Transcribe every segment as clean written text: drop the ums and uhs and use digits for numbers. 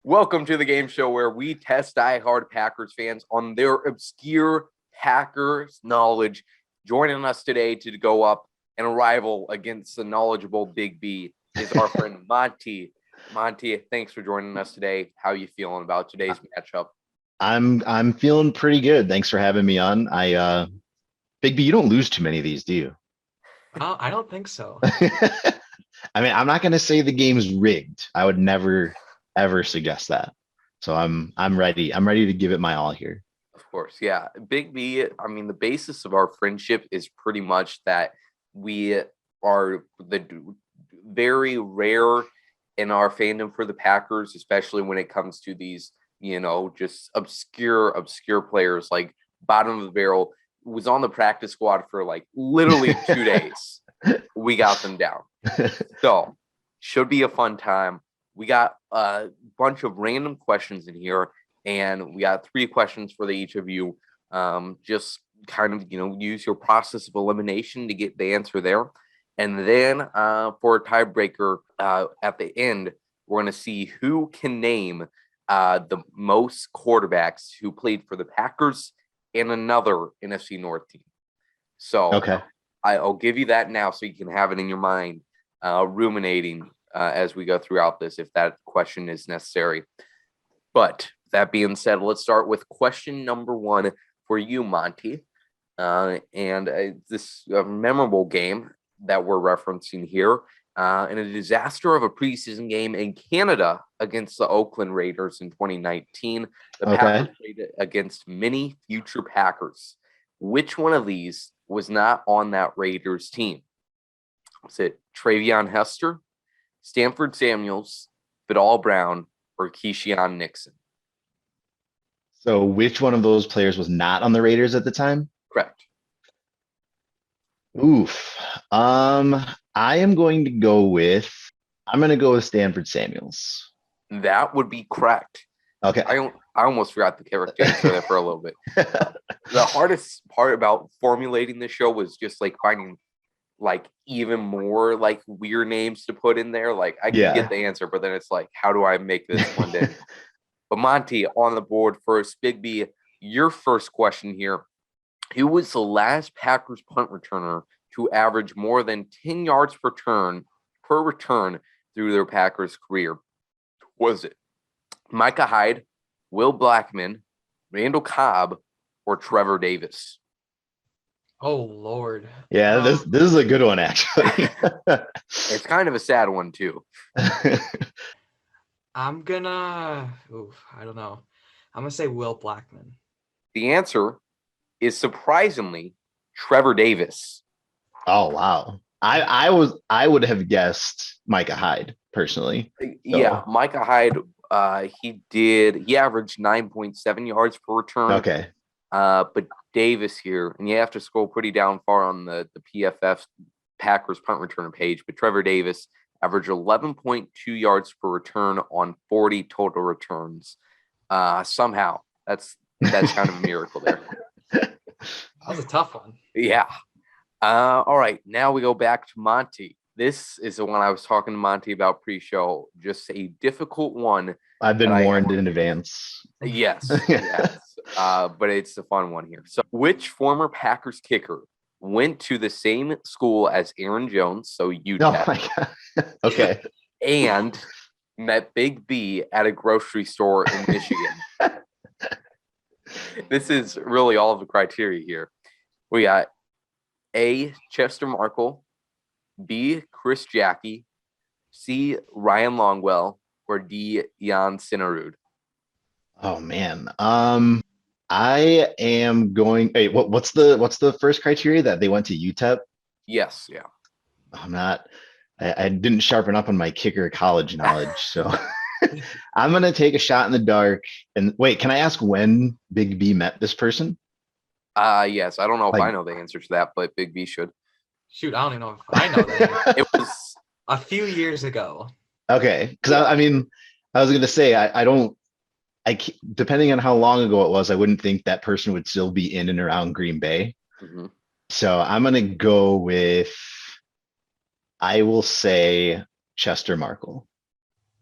Welcome to the game show where we test diehard Packers fans on their obscure Packers knowledge. Joining us today to go up and rival against the knowledgeable Big B is our friend Monte. Monte, thanks for joining us today. How are you feeling about today's matchup? I'm feeling pretty good. Thanks for having me on. Big B, you don't lose too many of these, do you? I don't think so. I mean, I'm not going to say the game's rigged. I would never ever suggest that. So I'm ready. I'm ready to give it my all here. Of course, yeah. Big B, I mean, the basis of our friendship is pretty much that we are the very rare in our fandom for the Packers, especially when it comes to these, just obscure players like bottom of the barrel. Was on the practice squad for like literally 2 days. We got them down. So should be a fun time. We got a bunch of random questions in here, and we got 3 questions for each of you. Just kind of, use your process of elimination to get the answer there. And then for a tiebreaker at the end, we're going to see who can name the most quarterbacks who played for the Packers and another NFC North team. So okay. I'll give you that now so you can have it in your mind, ruminating as we go throughout this, if that question is necessary. But that being said, let's start with question number 1 for you, Monte. This memorable game that we're referencing here, in a disaster of a preseason game in Canada against the Oakland Raiders in 2019. The Packers played against many future Packers. Which one of these was not on that Raiders team? Was it Travion Hester, Stanford Samuels, Vidal Brown, or Keyshawn Nixon? So which one of those players was not on the Raiders at the time? Correct. Oof. I'm going to go with Stanford Samuels. That would be correct. Okay. I almost forgot the character answer there for a little bit. The hardest part about formulating this show was just like finding like even more like weird names to put in there. Like I can get the answer, but then it's like, how do I make this one in? But Monte on the board first. Big B, your first question here. Who was the last Packers punt returner to average more than 10 yards per return through their Packers career? Was it Micah Hyde, Will Blackman, Randall Cobb, or Trevor Davis? Oh Lord. Yeah, this is a good one actually. It's kind of a sad one too. I don't know. I'm gonna say Will Blackman. The answer is surprisingly Trevor Davis. Oh wow. I would have guessed Micah Hyde personally. Yeah, Micah Hyde, he averaged 9.7 yards per return. Okay. But Davis here, and you have to scroll pretty down far on the PFF Packers punt return page, but Trevor Davis averaged 11.2 yards per return on 40 total returns. Somehow, that's kind of a miracle there. That was a tough one. Yeah. All right, now we go back to Monte. This is the one I was talking to Monte about pre-show. Just a difficult one. I've been warned in advance. Yes. But it's a fun one here. So, which former Packers kicker went to the same school as Aaron Jones, so UTEP? Oh my God. Okay. And met Big B at a grocery store in Michigan. This is really all of the criteria here. We got A, Chester Markle, B, Chris Jackie, C, Ryan Longwell, or D, Jan Sinnerud. Oh man. I am going. Hey, what's the first criteria that they went to UTEP? Yes, yeah. I didn't sharpen up on my kicker college knowledge, so I'm gonna take a shot in the dark. And wait, can I ask when Big B met this person? Yes. I don't know if I know the answer to that, but Big B should. Shoot, I don't even know if I know that. It was a few years ago. Okay, because I mean, I was gonna say depending on how long ago it was, I wouldn't think that person would still be in and around Green Bay. Mm-hmm. So I'm gonna go with, I will say Chester Markle.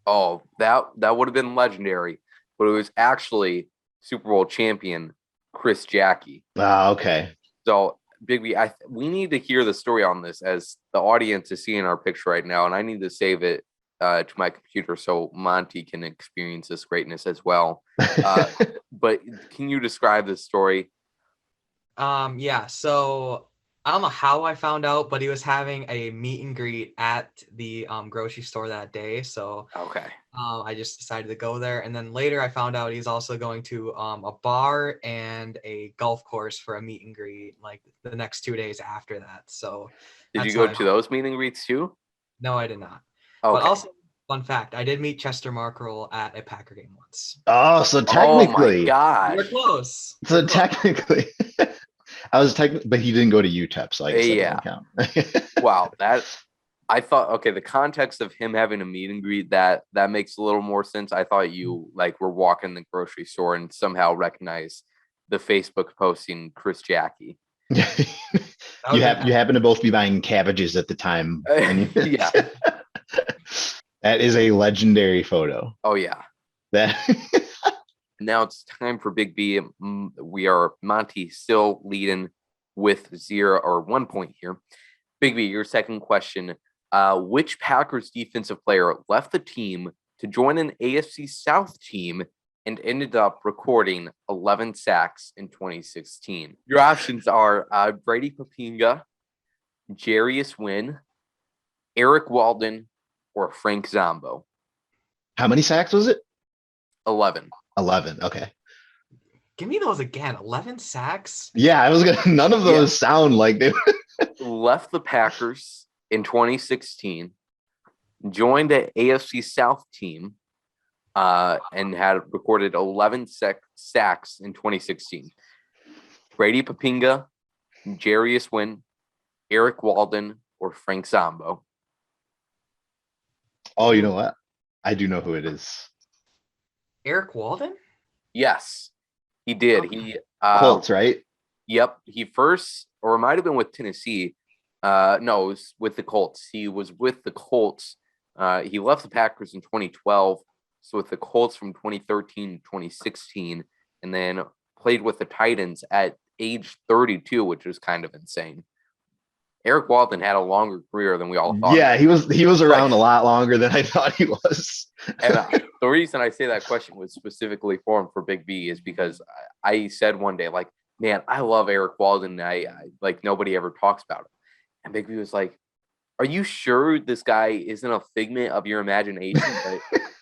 Oh, that would have been legendary, but it was actually Super Bowl champion Chris Jackie. Ah, okay. So Big B, we need to hear the story on this as the audience is seeing our picture right now, and I need to save it to my computer so Monty can experience this greatness as well. But can you describe this story? Yeah, so I don't know how I found out, but he was having a meet and greet at the grocery store that day. So Okay. I just decided to go there. And then later I found out he's also going to a bar and a golf course for a meet and greet like the next 2 days after that. So Did you that's go how to those meet and greets too? No, I did not. But Okay. also, fun fact, I did meet Chester Markrell at a Packer game once. Oh, so Oh my technically, You're gosh. close. so You're close. technically, I was technically, but he didn't go to UTEP, so I guess that Yeah. doesn't count. Wow. I thought, okay, the context of him having a meet and greet, that makes a little more sense. I thought you like were walking the grocery store and somehow recognized the Facebook posting Chris Jackie. That You would've been happen to both be buying cabbages at the time. Yeah. That is a legendary photo. Oh yeah. That Now it's time for Big B. We are Monty still leading with 1 point here. Big B, your second question. Which Packers defensive player left the team to join an AFC South team and ended up recording 11 sacks in 2016? Your options are Brady Papinga, Jarius Wynn, Eric Walden, or Frank Zombo. how many sacks was it? 11. 11. Okay. Give me those again. 11 sacks. Yeah, I was gonna. None of those sound like they. Left the Packers in 2016, joined the AFC South team, and had recorded 11 sacks in 2016. Brady Papinga, Jarius Wynn, Eric Walden, or Frank Zombo. Oh, you know what? I do know who it is. Eric Walden? Yes, he did. Okay. He Colts, right? Yep. He first, or it might have been with Tennessee. No, it was with the Colts. He was with the Colts. He left the Packers in 2012. So with the Colts from 2013 to 2016, and then played with the Titans at age 32, which was kind of insane. Eric Walden had a longer career than we all thought. Yeah, he was around a lot longer than I thought he was. And the reason I say that question was specifically for him for Big B is because I said one day, like, man, I love Eric Walden. I like nobody ever talks about him. And Big B was like, are you sure this guy isn't a figment of your imagination?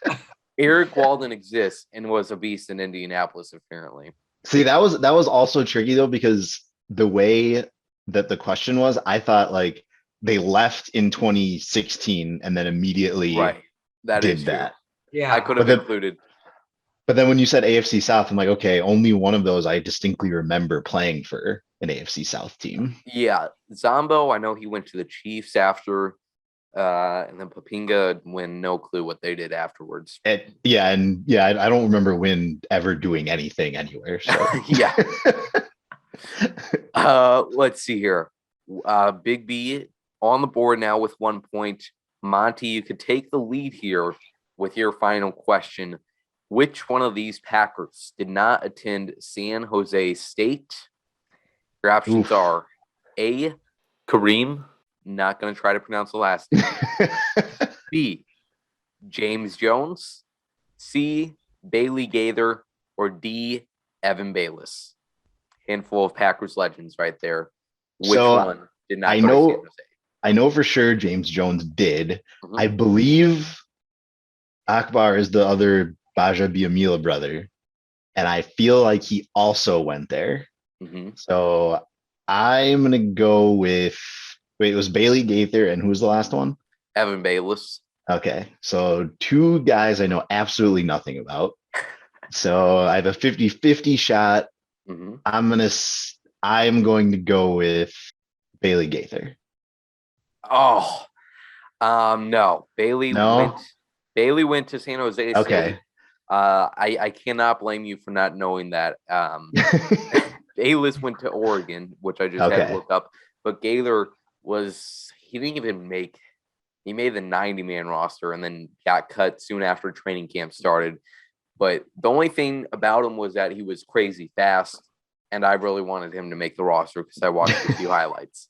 But Eric Walden exists and was a beast in Indianapolis, apparently. See, that was also tricky though, because the way that the question was, I thought like they left in 2016 and then immediately Right. That did is true. that. Yeah. I could have included. But then when you said AFC South, I'm like, okay, only one of those I distinctly remember playing for an AFC South team. Yeah. Zombo, I know he went to the Chiefs after. And then Papinga, when no clue what they did afterwards. I don't remember Wynn ever doing anything anywhere. So Yeah. Let's see here. Big B on the board now with 1 point. Monty, you could take the lead here with your final question. Which one of these Packers did not attend San Jose State? Your options are A, Kareem, not going to try to pronounce the last name. B, James Jones, C, Bailey Gaither, or D, Evan Bayless. Handful of Packers legends right there. Which one did not go to San Jose? I know for sure James Jones did. Mhm. I believe Akbar is the other Baja Biamila brother. And I feel like he also went there. Mm-hmm. So I'm going to go with, it was Bailey Gaither. And who was the last one? Evan Bayless. Okay. So two guys I know absolutely nothing about. So I have a 50-50 shot. Mm-hmm. I'm going to go with Bailey Gaither. Oh, no. Bailey went to San Jose State. Okay. I cannot blame you for not knowing that. Bayless went to Oregon, which I just had to look up. But Gaither he didn't even make He made the 90-man roster and then got cut soon after training camp started. But the only thing about him was that he was crazy fast, and I really wanted him to make the roster because I watched a few highlights.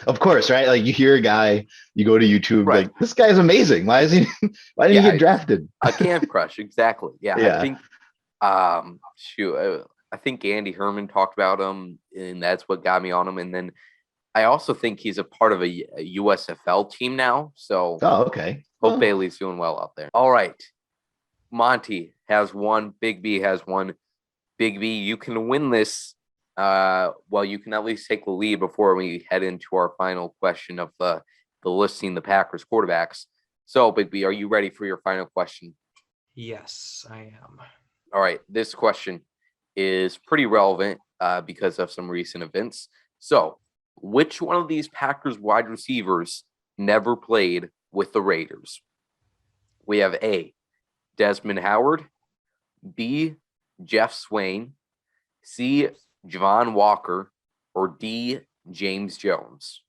Of course, right? Like you hear a guy, you go to YouTube, Right. like this guy's amazing. Why is he? Why didn't he get drafted? A camp crush, exactly. Yeah, Yeah. I think. I think Andy Herman talked about him, and that's what got me on him. And then I also think he's a part of a USFL team now. So Oh, okay. hope Bailey's doing well out there. All right. Monty has one. Big B has one. Big B, you can win this. Well, you can at least take the lead before we head into our final question of the listing the Packers quarterbacks. So, Big B, are you ready for your final question? Yes, I am. All right. This question is pretty relevant because of some recent events. So, which one of these Packers wide receivers never played with the Raiders? We have A, Desmond Howard, B, Jeff Swain, C, Javon Walker, or D, James Jones?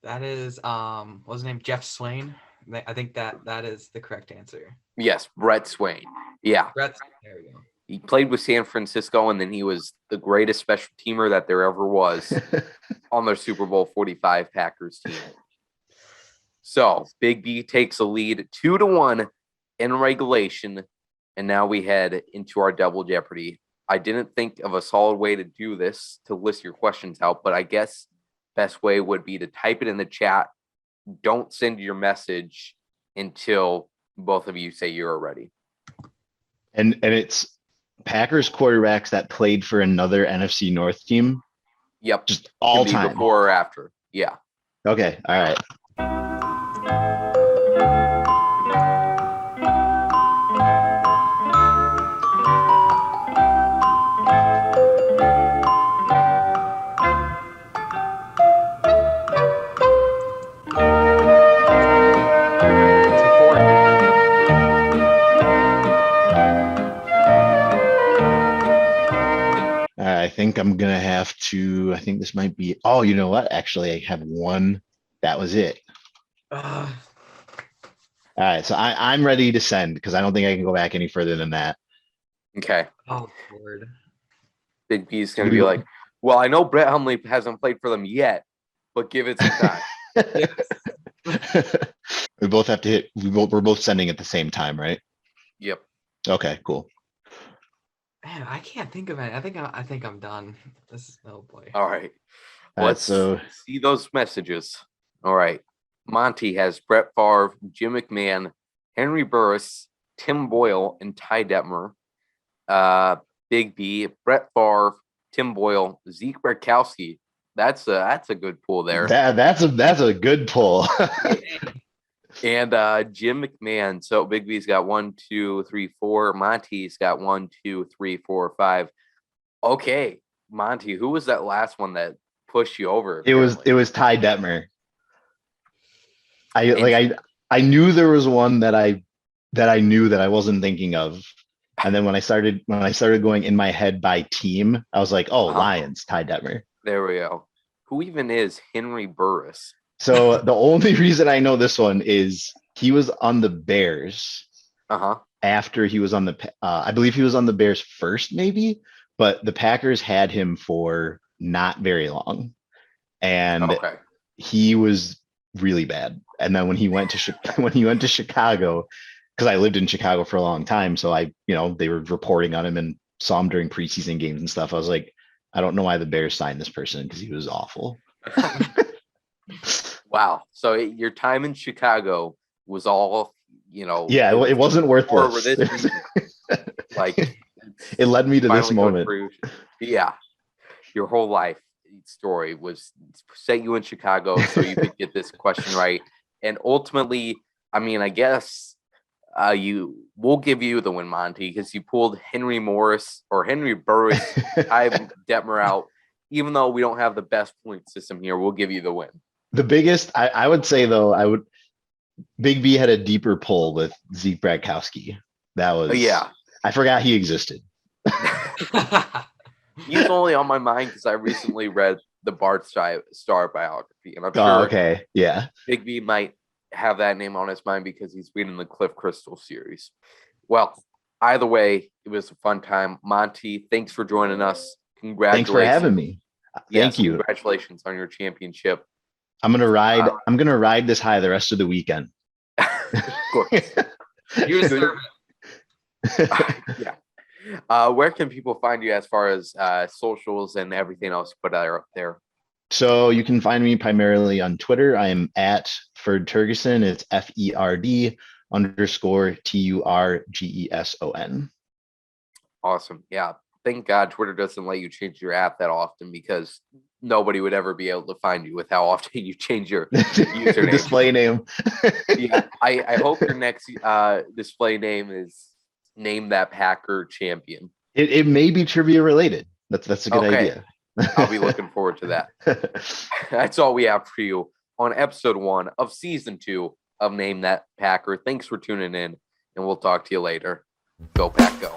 That is what's his name? Jeff Swain. I think that is the correct answer. Yes, Brett Swain. Yeah. There we go. He played with San Francisco, and then he was the greatest special teamer that there ever was on their Super Bowl 45 Packers team. So Big B takes a lead 2-1 in regulation, and now we head into our double jeopardy. I didn't think of a solid way to do this to list your questions out, but I guess best way would be to type it in the chat. Don't send your message until both of you say you're ready. And it's Packers quarterbacks that played for another NFC North team. Yep. Just all time. Before or after. Yeah. Okay. All right. I think I'm going to have to, I think this might be, oh, you know what? Actually, I have one. That was it. All right. So I'm ready to send because I don't think I can go back any further than that. Okay. Oh, Lord. Big B's going to be like, well, I know Brett Hundley hasn't played for them yet, but give it some time. We both have to hit, we're both sending at the same time, right? Yep. Okay, cool. Man, I can't think of it. I think I'm done. This is, oh boy. All right. Let's see those messages. All right. Monty has Brett Favre, Jim McMahon, Henry Burris, Tim Boyle, and Ty Detmer. Big B, Brett Favre, Tim Boyle, Zeke Barkowski. That's a good pull there. That's a good pull. And Jim McMahon. So Big B's got 1, 2, 3, 4. Monty's got 1, 2, 3, 4, 5. Okay, Monty, who was that last one that pushed you over? Apparently? It was Ty Detmer. I knew there was one that I knew that I wasn't thinking of. And then when I started going in my head by team, I was like, oh, Lions, Ty Detmer. There we go. Who even is Henry Burris? So the only reason I know this one is he was on the Bears. After he was on the, I believe he was on the Bears first, maybe, but the Packers had him for not very long, and he was really bad. And then when he went to Chicago, because I lived in Chicago for a long time, so they were reporting on him and saw him during preseason games and stuff. I was like, I don't know why the Bears signed this person because he was awful. Wow. So your time in Chicago was all, Yeah, it wasn't worthless. Like it led me to this moment. Yeah. Your whole life story was set you in Chicago so you could get this question right. And ultimately, I mean, I guess we'll give you the win, Monty, because you pulled Henry Burris, Ty Detmer out. Even though we don't have the best point system here, we'll give you the win. The biggest, I would say though, Big B had a deeper pull with Zeke Barkowski. That was, I forgot he existed. He's only on my mind because I recently read the Bart Starr biography, and I'm Oh, sure okay. Yeah. Big B might have that name on his mind because he's been in the Cliff Crystal series. Well, either way, it was a fun time. Monty, thanks for joining us. Congratulations. Thanks for having me. Thank you. Congratulations on your championship. I'm gonna ride this high the rest of the weekend. Of course. You deserve Yeah. Where can people find you as far as socials and everything else put up there? So you can find me primarily on Twitter. I am at Ferd Turgeson. It's FERD_TURGESON. Awesome. Yeah. Thank God Twitter doesn't let you change your app that often, because nobody would ever be able to find you with how often you change your username. Display name. Yeah. I hope your next display name is Name That Packer Champion. It may be trivia related. That's a good idea. I'll be looking forward to that. That's all we have for you on episode 1 of season 2 of Name That Packer. Thanks for tuning in, and we'll talk to you later. Go Pack Go.